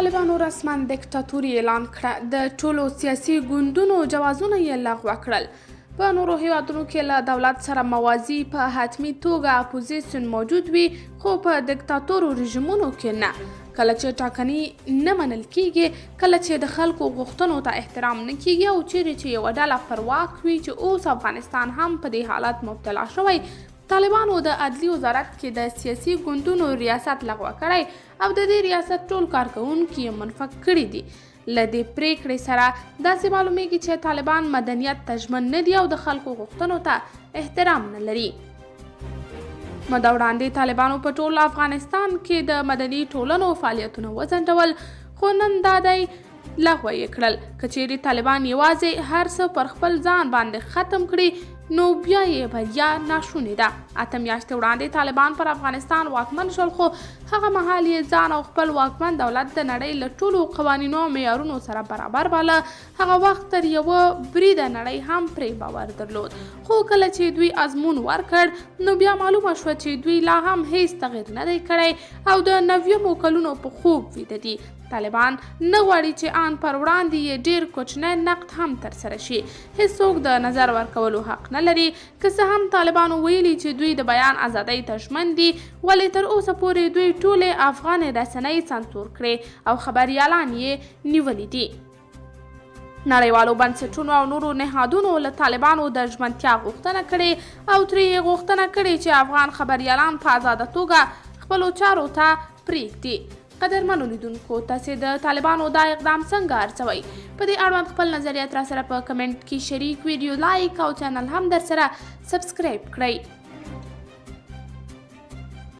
طالبانو رسما دیکتاتوري اعلان کړه. د ټولو سیاسي ګوندونو جوازونه یې لغوه کړل. په نورو هیوادونو کې له دولت سره موازي په حتمي توګه اپوزیسیون موجود وي، خو په دیکتاتورو رژیمونو کې نه. کله چې ټاکنې نه منل کیږي، کله چې د خلکو غوښتنو ته احترام نه کیږي، او چیرې چې یوه ډله پر واک وي، چې اوس افغانستان هم په دې حالت مبتلا شوی، طالبانو د عدلي وزارت کې د سیاسي ګوندونو ریاست لغوه کړی او د دې ریاست ټول کارکوونکي یې منفک کړي دي. له دې پریکړې سره داسې معلومیږي چې طالبان مدنیت ته ژمن نه دي او د خلکو غوښتنو ته احترام نه لري. موده وړاندې طالبانو په ټول افغانستان کې د مدني ټولنو فعالیتونه وځنډول، خو نن دا دی لغوه یې کړل. که چیرې طالبان یوازې هر څه پر خپل ځان باندې ختم کړي، نو بیا یې بریا ناشونې ده. 8 میاشتې وړاندې طالبان پر افغانستان واکمن شول، خو هغه مهال یې ځان او خپل واکمن دولت د نړۍ له ټولو قوانینو او معیارونو سره برابر باله. هغه وخت تر یوه بریده نړۍ هم پرې باور درلود، خو کله چې دوی ازمون ورکړ، نو بیا معلومه شوه چې دوی لا هم هیڅ تغییر نه دی کړی او د 90 کلونو په خوب ویده دي. طالبان نه غواړي چې آن پر وړاندې یې ډیر کوچنی نقد هم ترسره شي. هیڅوک د نظر ورکولو حق نه لري. که څه هم طالبانو ویلي چې دوی د بیان ازادۍ ته ژمن دي، ولې تر اوسه پورې دوی ټولې افغان رسنۍ سانسور کړې او خبریالان یې نیولي دي. نړیوالو بنسټونو او نورو نهادونو له طالبانو د ژمنتیا غوښتنه کړې او ترې غوښتنه کړې چې افغان خبریالان په ازاده توګه خپلو چارو ته پرېږدي. قدرمنو لیدونکو، تاسې د طالبانو دا اقدام څنګه ارزوئ؟ په دې اړوند خپل نظریات راسره په کمنټ کې شریک، ویډیو لایک او چینل هم درسره سبسکرایب کړئ.